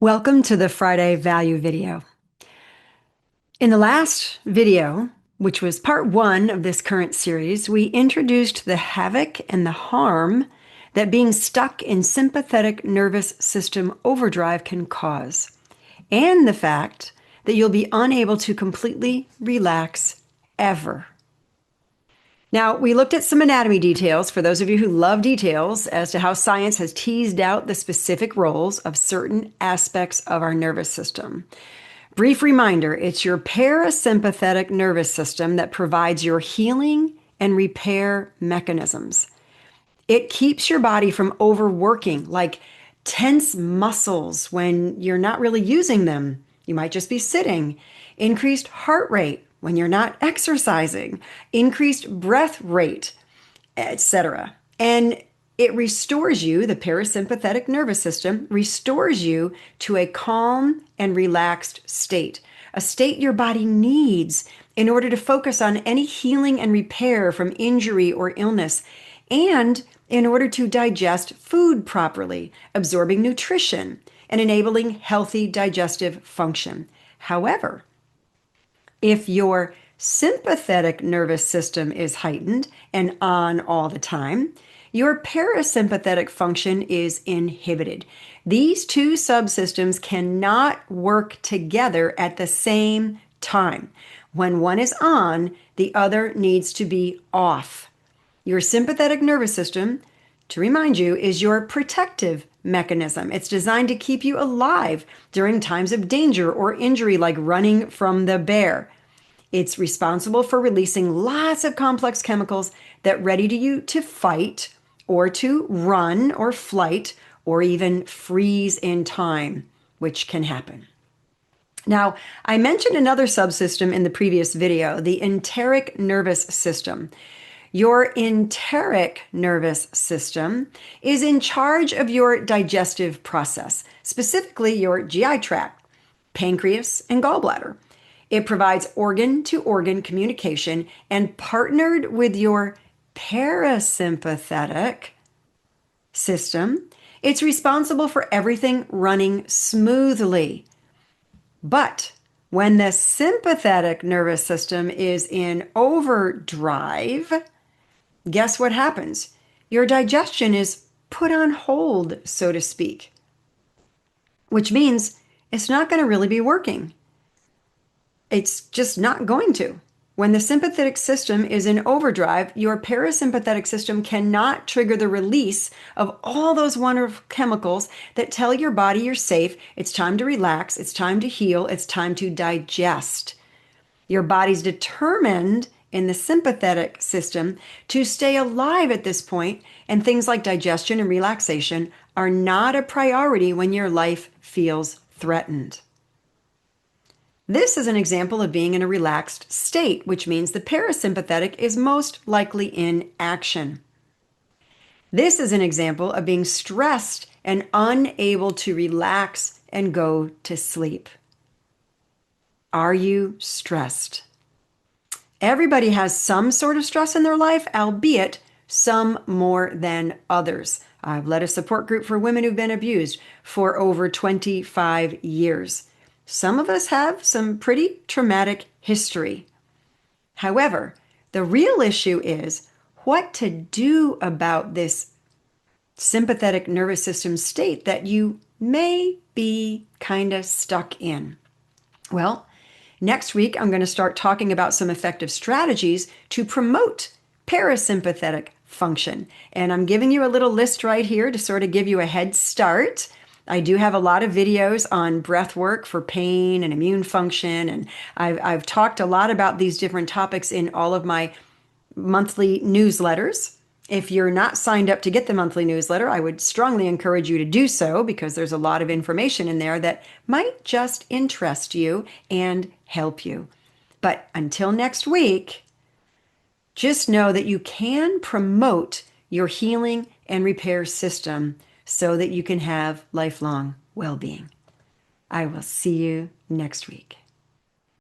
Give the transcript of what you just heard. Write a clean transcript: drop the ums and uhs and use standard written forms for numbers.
Welcome to the Friday Value video. In the last video, which was part one of this current series, we introduced the havoc and the harm that being stuck in sympathetic nervous system overdrive can cause, and the fact that you'll be unable to completely relax ever. Now, we looked at some anatomy details for those of you who love details as to how science has teased out the specific roles of certain aspects of our nervous system. Brief reminder, it's your parasympathetic nervous system that provides your healing and repair mechanisms. It keeps your body from overworking, like tense muscles when you're not really using them. You might just be sitting. Increased heart rate when you're not exercising, increased breath rate, etc. And it restores you, the parasympathetic nervous system restores you to a calm and relaxed state, a state your body needs in order to focus on any healing and repair from injury or illness, and in order to digest food properly, absorbing nutrition, and enabling healthy digestive function. However, if your sympathetic nervous system is heightened and on all the time, your parasympathetic function is inhibited. These two subsystems cannot work together at the same time. When one is on, the other needs to be off. Your sympathetic nervous system, to remind you, is your protective mechanism. It's designed to keep you alive during times of danger or injury, like running from the bear. It's responsible for releasing lots of complex chemicals that ready you to fight or to run or flight or even freeze in time, which can happen. Now, I mentioned another subsystem in the previous video, the enteric nervous system. Your enteric nervous system is in charge of your digestive process, specifically your GI tract, pancreas, and gallbladder. It provides organ-to-organ communication, and partnered with your parasympathetic system, it's responsible for everything running smoothly. But when the sympathetic nervous system is in overdrive, guess what happens? Your digestion is put on hold, so to speak, which means it's not going to really be working. It's just not going to. When the sympathetic system is in overdrive, your parasympathetic system cannot trigger the release of all those wonderful chemicals that tell your body you're safe, it's time to relax, it's time to heal, it's time to digest. Your body's determined in the sympathetic system to stay alive at this point, and things like digestion and relaxation are not a priority when your life feels threatened. This is an example of being in a relaxed state, which means the parasympathetic is most likely in action. This is an example of being stressed and unable to relax and go to sleep. Are you stressed? Everybody has some sort of stress in their life, albeit some more than others. I've led a support group for women who've been abused for over 25 years. Some of us have some pretty traumatic history. However, the real issue is what to do about this sympathetic nervous system state that you may be kind of stuck in. Well, next week, I'm going to start talking about some effective strategies to promote parasympathetic function. And I'm giving you a little list right here to sort of give you a head start. I do have a lot of videos on breath work for pain and immune function, and I've talked a lot about these different topics in all of my monthly newsletters. If you're not signed up to get the monthly newsletter, I would strongly encourage you to do so, because there's a lot of information in there that might just interest you and help you. But until next week, just know that you can promote your healing and repair system so that you can have lifelong well-being. I will see you next week.